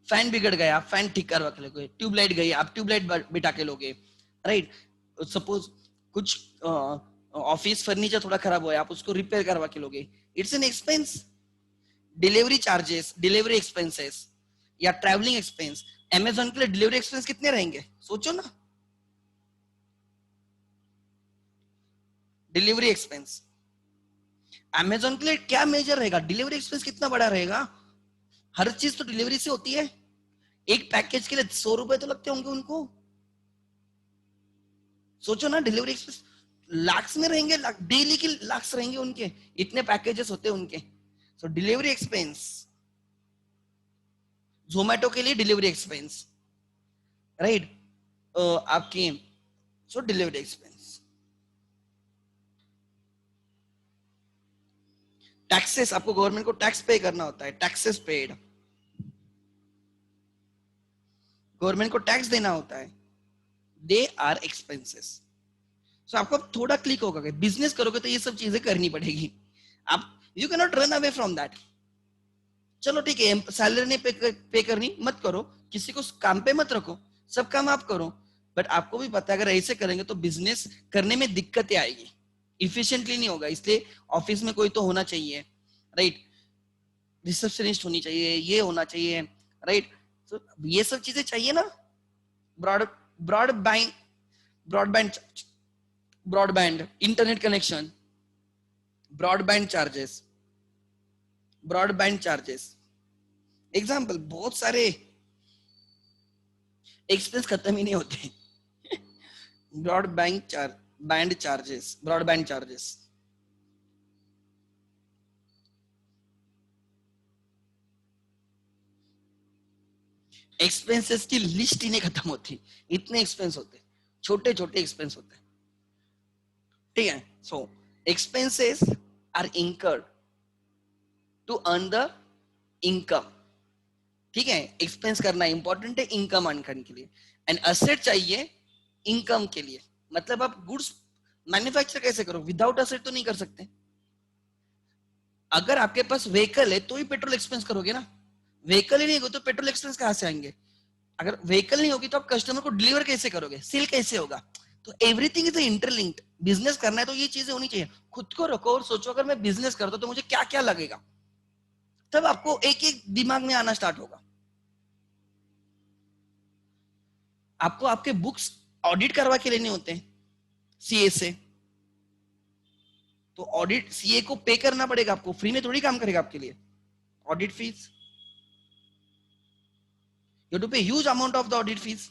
fan बिगड़ गया, फैन ठीक करवा के लोगे। ट्यूबलाइट गई, आप ट्यूबलाइट बिठा के लोगे, राइट। सपोज कुछ ऑफिस फर्नीचर थोड़ा खराब हुआ है, आप उसको रिपेयर करवा के लोगे, it's an expense. Delivery charges, delivery expenses या ट्रैवलिंग एक्सपेंस। अमेजोन के लिए डिलीवरी एक्सपेंस कितने रहेंगे सोचो ना। डिलीवरी एक्सपेंस अमेजोन के लिए क्या मेजर रहेगा, डिलीवरी एक्सपेंस कितना बड़ा रहेगा। हर चीज तो डिलीवरी से होती है। एक पैकेज के लिए 100 रुपए तो लगते होंगे उनको। सोचो ना, डिलीवरी एक्सपेंस लाख्स में रहेंगे, डेली के लाख्स रहेंगे उनके, इतने पैकेजेस होते हैं उनके। सो डिलीवरी एक्सपेंस, जोमेटो के लिए डिलीवरी एक्सपेंस, राइट, आपकी। सो डिलीवरी एक्सपेंस। टैक्सेस, आपको गवर्नमेंट को टैक्स पे करना होता है, टैक्सेस पेड, गवर्नमेंट को टैक्स देना होता है, दे आर एक्सपेंसेस। सो आपको थोड़ा क्लिक होगा कि बिजनेस करोगे तो ये सब चीजें करनी पड़ेगी। आप you can not run away from that. चलो ठीक है, सैलरी नहीं पे करनी, मत करो, किसी को काम पे मत रखो, सब काम आप करो। बट आपको भी पता है अगर ऐसे करेंगे तो बिजनेस करने में दिक्कतें आएगी, इफिशिएंटली नहीं होगा। इसलिए ऑफिस में कोई तो होना चाहिए, राइट, रिसेप्शनिस्ट होनी चाहिए, ये होना चाहिए, राइट। तो ये सब चीजें चाहिए ना। Broad broadband broadband broadband internet connection, broadband charges, broadband charges, example बहुत सारे एक्सपेंस खत्म ही नहीं होते। Broadband charge, band charges, broadband charges. Expenses की लिस्ट ही नहीं खत्म होती, इतने एक्सपेंस होते, छोटे छोटे एक्सपेंस होते हैं, ठीक है। So expenses are incurred to earn the income, ठीक है। एक्सपेंस करना इंपॉर्टेंट है इनकम अर्न करने के लिए, एंड असेट चाहिए इनकम के लिए। मतलब आप गुड्स मैन्युफैक्चर कैसे करो, विदाउट असेट तो नहीं कर सकते। अगर आपके पास व्हीकल है तो ही पेट्रोल एक्सपेंस करोगे ना, व्हीकल ही नहीं होगा तो पेट्रोल एक्सपेंस कहां से आएंगे। अगर व्हीकल नहीं होगी तो आप कस्टमर को डिलीवर कैसे करोगे, सेल कैसे होगा। तो एवरीथिंग इज इंटरलिंक्ड। बिजनेस करना है तो ये चीजें होनी चाहिए। खुद को रखो और सोचो अगर मैं बिजनेस करता हूं तो मुझे क्या क्या लगेगा, तब आपको एक एक दिमाग में आना स्टार्ट होगा। आपको आपके बुक्स ऑडिट करवा के लेने होते हैं सीए से, तो ऑडिट सीए को पे करना पड़ेगा आपको, फ्री में थोड़ी काम करेगा आपके लिए। ऑडिट फीस, यू टू पे huge amount of the audit fees.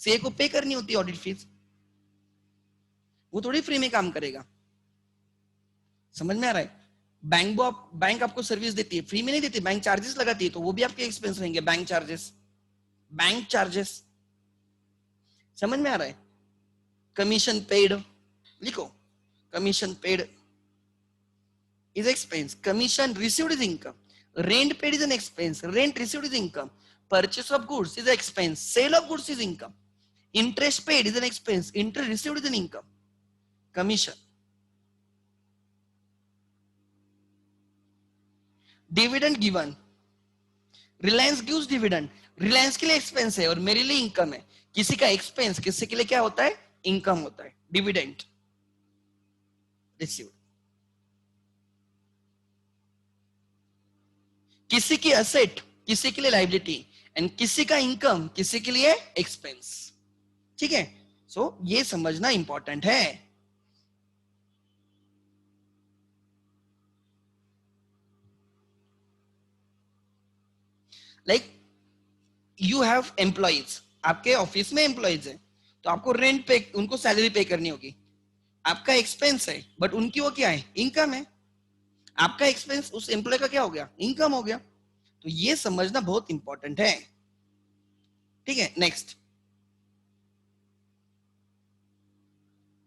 CA को पे करनी होती है ऑडिट फीस, वो थोड़ी फ्री में काम करेगा। समझ में आ रहा है। बैंक आपको सर्विस देती है, फ्री में नहीं देती, बैंक चार्जेस लगाती है, तो वो भी आपके एक्सपेंस रहेंगे, बैंक चार्जेस, बैंक चार्जेस। समझ में आ रहा है। कमीशन पेड, लिखो, commission paid is expense, commission received is income, rent paid is an expense, rent received is income, purchase of goods is an expense, sale of goods is income, interest paid is an expense, interest received is an income, commission, dividend given, Reliance gives dividend, Reliance के लिए एक्सपेंस है और मेरे लिए इनकम है। किसी का एक्सपेंस किसी के लिए क्या होता है, इनकम होता है, डिविडेंड रिसीव्ड। किसी की असेट किसी के लिए लाइबिलिटी, एंड किसी का इनकम किसी के लिए एक्सपेंस, ठीक है। सो ये समझना इंपॉर्टेंट है। लाइक यू हैव एम्प्लॉइज, आपके ऑफिस में एम्प्लॉइज है, तो आपको रेंट पे, उनको सैलरी पे करनी होगी, आपका एक्सपेंस है, बट उनकी वो क्या है, इनकम है। आपका एक्सपेंस उस एम्प्लॉय का क्या हो गया, इनकम हो गया। तो ये समझना बहुत इंपॉर्टेंट है, ठीक है। नेक्स्ट,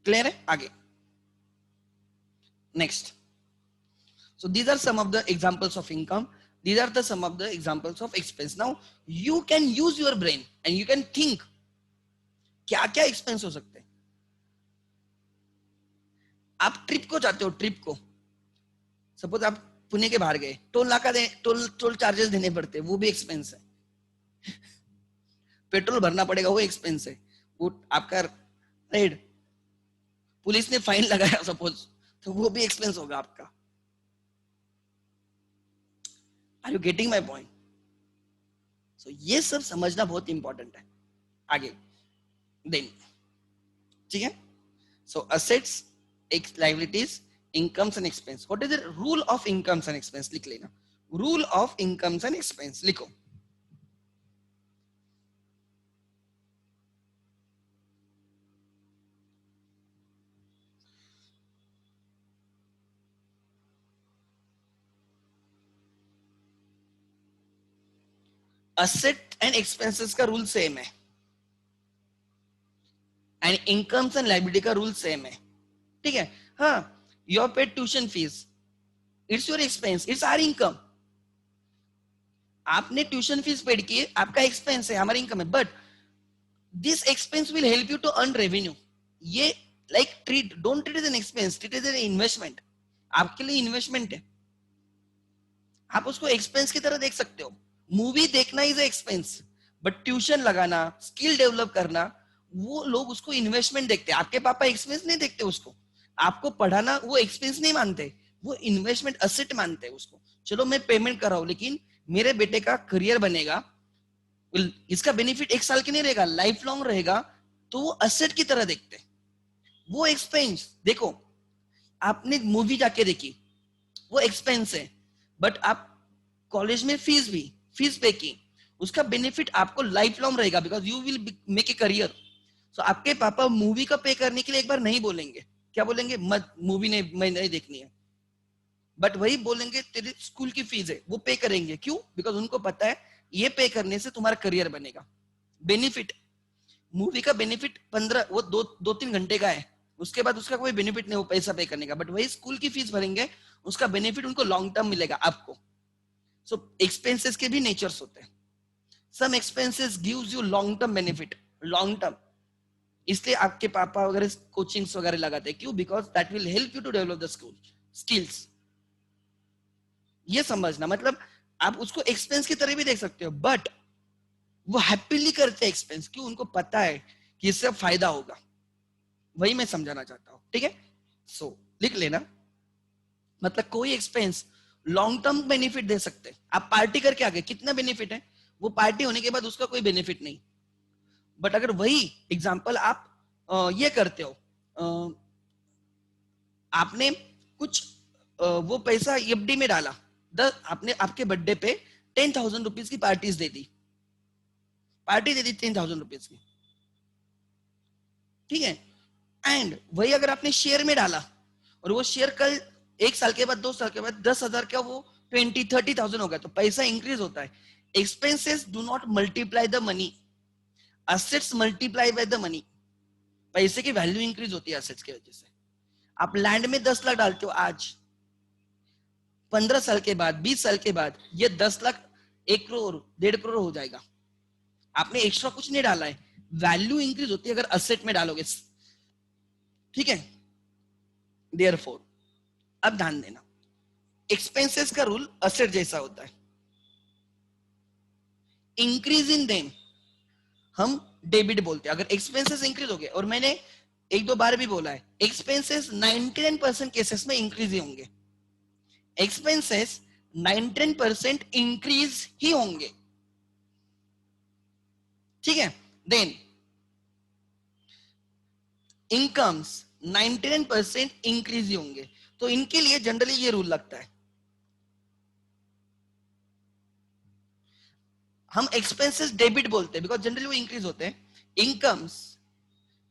क्लियर है, आगे next. So these are some of the examples of income. These are the some of the examples of expense. Now you can use your brain and you can think क्या क्या एक्सपेंस हो सकते हैं। आप ट्रिप को जाते हो, ट्रिप को, सपोज आप पुणे के बाहर गए, टोल नाका दे, टोल चार्जेस देने पड़ते हैं, वो भी एक्सपेंस है। पेट्रोल भरना पड़ेगा, वो एक्सपेंस है। वो आपका राइट, पुलिस ने फाइन लगाया सपोज, तो वो भी एक्सपेंस होगा आपका। Are you getting my point. So ये सब समझना बहुत इंपॉर्टेंट है। आगे देन, ठीक है। So assets, liabilities, incomes and expense. What is the rule of incomes and expense, लिख लेना, rule of incomes and expense लिखो। असेट एंड एक्सपेंसेस का रूल सेम है, एंड इनकम्स एंड लाइबिलिटी का रूल सेम है, ठीक है। हाँ, you have paid tuition fees, it's your expense, it's our income. आपने ट्यूशन फीस पेड की, आपका एक्सपेंस है, हमारा इनकम है, but this expense will help you to earn revenue. ये like treat, don't treat as an expense, treat as an investment. आपके लिए इन्वेस्टमेंट है, आप उसको एक्सपेंस की तरह देख सकते हो। मूवी देखना इज एक्सपेंस, बट ट्यूशन लगाना, स्किल डेवलप करना, वो लोग उसको इन्वेस्टमेंट देखते हैं। आपके पापा एक्सपेंस नहीं देखते उसको, आपको पढ़ाना वो एक्सपेंस नहीं मानते, वो इन्वेस्टमेंट असेट मानते हैं उसको। चलो मैं पेमेंट कर रहा हूं, लेकिन मेरे बेटे का करियर बनेगा, इसका बेनिफिट एक साल की नहीं रहेगा, लाइफ लॉन्ग रहेगा, तो वो असेट की तरह देखते हैं। वो एक्सपेंस देखो, आपने मूवी जाके देखी, वो एक्सपेंस है, बट आप कॉलेज में फीस पे की, उसका बेनिफिट आपको लाइफ लॉन्ग रहेगा, because you will make a career. So आपके पापा मूवी का पे करने के लिए एक बार नहीं बोलेंगे, क्या बोलेंगे, मत मूवी नहीं, मैं नहीं देखनी है, बट वही बोलेंगे तेरी स्कूल की फीस है वो पे करेंगे, क्यों, बिकॉज उनको पता है ये पे करने से तुम्हारा करियर बनेगा। बेनिफिट, मूवी का बेनिफिट 15 वो दो तीन घंटे का है, उसके बाद उसका कोई बेनिफिट नहीं वो पैसा पे करने का, बट वही स्कूल की फीस भरेंगे उसका बेनिफिट उनको लॉन्ग टर्म मिलेगा आपको। सो एक्सपेंसेस के भी नेचर्स होते हैं, some expenses gives you long term benefit, long term, इसलिए आपके पापा वगैरह कोचिंग्स वगैरह लगाते हैं, क्यों, because that will help you to develop the school skills. ये समझना, मतलब आप उसको एक्सपेंस की तरह भी देख सकते हो, बट वो हैप्पीली करते हैं एक्सपेंस, क्यों, उनको पता है कि इससे फायदा होगा, वही मैं समझाना चाहता हूं, ठीक है। सो लिख लेना, मतलब कोई एक्सपेंस लॉन्ग टर्म बेनिफिट दे सकते हैं। आप पार्टी करके आ गए, कितना बेनिफिट है, वो पार्टी होने के बाद उसका कोई बेनिफिट नहीं, बट अगर वही एग्जाम्पल आप ये करते हो, आपने कुछ वो पैसा एफडी में डाला, आपने आपके बर्थडे पे 10,000 रुपीज की पार्टी दे दी 10,000 रुपीज की, ठीक है। एंड वही अगर आपने शेयर में डाला और वो शेयर कल एक साल के बाद 2 साल के बाद 10,000 का वो 20-30,000 हो गया, तो पैसा इंक्रीज होता है। Expenses do not multiply the money, assets multiply by the money. पैसे की वैल्यू इंक्रीज होती है असेट्स की वजह से। आप लैंड में 10 लाख डालते हो आज, 15 साल के बाद 20 साल के बाद ये 10 लाख 1 करोड़ 1.5 करोड़ हो जाएगा। आपने एक्स्ट्रा कुछ नहीं डाला है, वैल्यू इंक्रीज होती है अगर असेट में डालोगे, ठीक है। देयरफॉर अब ध्यान देना, एक्सपेंसेस का रूल असेट जैसा होता है, इंक्रीज इन देम हम डेबिट बोलते हैं। अगर एक्सपेंसेस इंक्रीज हो गए, और मैंने एक दो बार भी बोला है, एक्सपेंसेस 99% केसेस में इंक्रीज ही होंगे, एक्सपेंसेस 99% इंक्रीज ही होंगे, ठीक है। देन इनकम्स 99% इंक्रीज ही होंगे, तो इनके लिए जनरली ये रूल लगता है, हम एक्सपेंसेस डेबिट बोलते हैं बिकॉज जनरली वो इंक्रीज होते हैं। इनकम्स,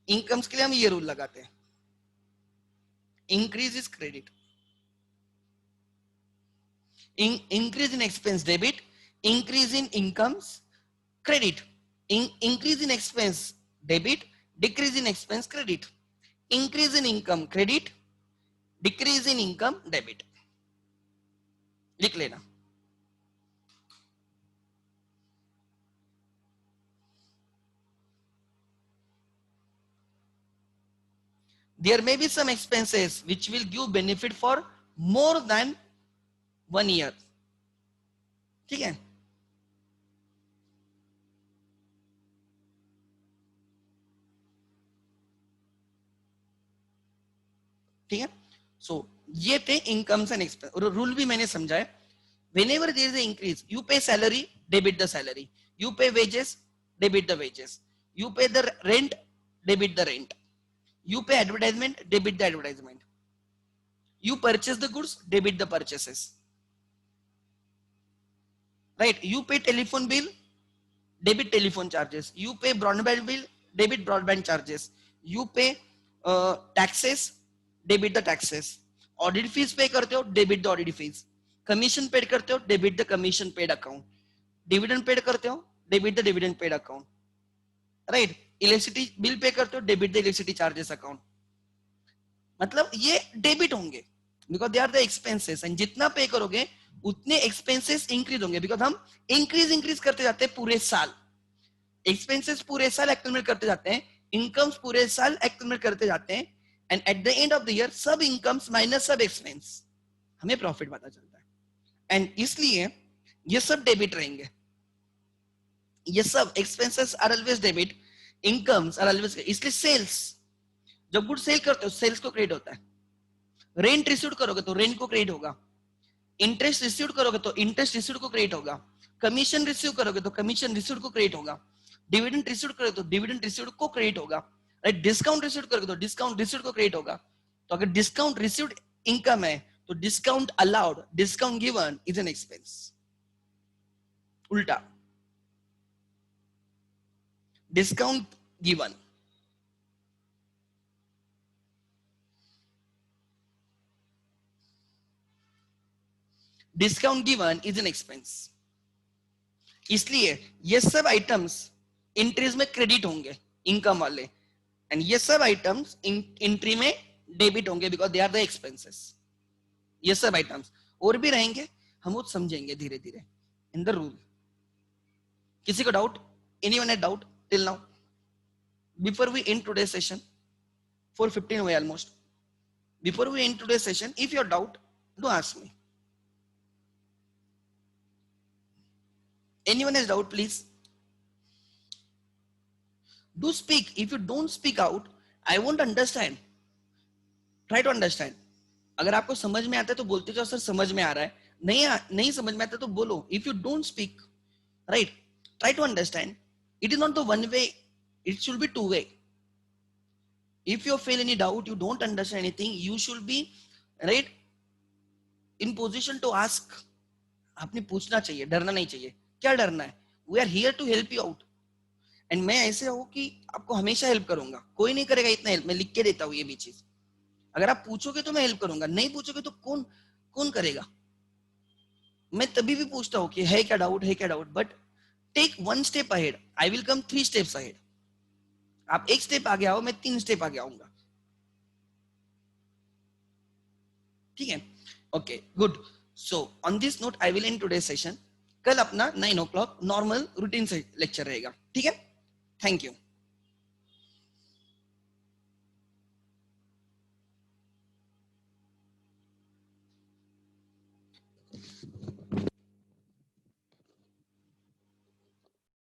इनकम्स के लिए हम ये रूल लगाते हैं, increase is credit, increase in expense debit, increase in incomes credit, increase in expense debit, decrease in expense credit, increase in income credit, decrease in income debit, लिख लेना। There may be some expenses which will give benefit for more than 1 year, ठीक है। ठीक है, सो ये थे इनकम्स एंड एक्सपेंस, और रूल भी मैंने समझाया। whenever there is an increase, you pay salary, debit the salary, you pay wages, debit the wages, you pay the rent, debit the rent, you pay advertisement, debit the advertisement, you purchase the goods, debit the purchases, right, you pay telephone bill, debit telephone charges, you pay broadband bill, debit broadband charges, you pay taxes, debit the taxes, audit fees pay करते हो, debit the audit fees, commission paid करते हो, debit the commission paid account, dividend paid करते हो, debit the dividend paid account, right, electricity bill pay करते हो, debit the electricity charges account, मतलब ये डेबिट होंगे because they are the expenses, and जितना पे करोगे उतने एक्सपेंसेस इंक्रीज होंगे बिकॉज हम इंक्रीज करते जाते हैं पूरे साल, एक्सपेंसेस पूरे साल एक्यूमुलेट करते जाते हैं, इनकम्स पूरे साल एक्यूमुलेट करते जाते हैं, and at the end of the year सब इनकम्स माइनस सब एक्सपेंस, हमें प्रॉफिट पता चलता है, एंड इसलिए ये सब डेबिट रहेंगे, ये सब expenses are always debit, incomes are always, इसलिए सेल्स, जब गुड सेल करते हो सेल्स को क्रेडिट होता है, रेंट रिसीव करोगे तो रेंट को क्रेडिट होगा, इंटरेस्ट रिसीव करोगे तो इंटरेस्ट रिसीव को क्रेडिट होगा, कमीशन रिसीव करोगे तो कमीशन रिसीव को क्रेडिट होगा, डिविडेंड रिसीव करोगे तो डिविडेंड रिसीव को क्रेडिट होगा, राइट, डिस्काउंट रिसीव करोगे तो डिस्काउंट रिसीव को क्रेडिट होगा। तो अगर डिस्काउंट रिसीव्ड इनकम है तो discount allowed, discount given is an expense, उल्टा, discount given discount given is an expense, इसलिए ये सब आइटम्स एंट्रीज में क्रेडिट होंगे इनकम वाले, एंड ये सब आइटम्स एंट्री में डेबिट होंगे because they are the expenses. ये सब आइटम्स और भी रहेंगे, हम वो समझेंगे धीरे धीरे इन द रूल। किसी को doubt? Anyone had doubt till now? Before we end today session, 4:15 हुए almost. Before we end today session, if your doubt do ask me. Anyone has doubt, please? Do speak. If you don't speak out, I won't understand. Try to understand. अगर आपको समझ में आता है तो बोलते जाओ सर समझ में आ रहा है, नहीं समझ में आता तो बोलो। If you don't speak, right? Try to understand. It is not the one way. It should be two way. If you feel any doubt, you don't understand anything, you should be right in position to ask. आपने पूछना चाहिए, डरना नहीं चाहिए। क्या डरना है? We are here to help you out, and मैं ऐसे हूं कि आपको हमेशा हेल्प करूंगा। कोई नहीं करेगा इतना हेल्प, मैं लिख के देता हूं ये भी चीज। अगर आप पूछोगे तो मैं हेल्प करूंगा, नहीं पूछोगे तो कौन कौन करेगा? मैं तभी भी पूछता हूं कि है क्या डाउट, है क्या doubt, but take 1 step ahead, I will come 3 steps ahead. आप 1 स्टेप आगे आओ, मैं 3 स्टेप आगे आऊंगा। ठीक है? Okay, good. So on this note I will and today session. कल अपना 9 o'clock नॉर्मल रूटीन से लेक्चर रहेगा, ठीक है? Thank you.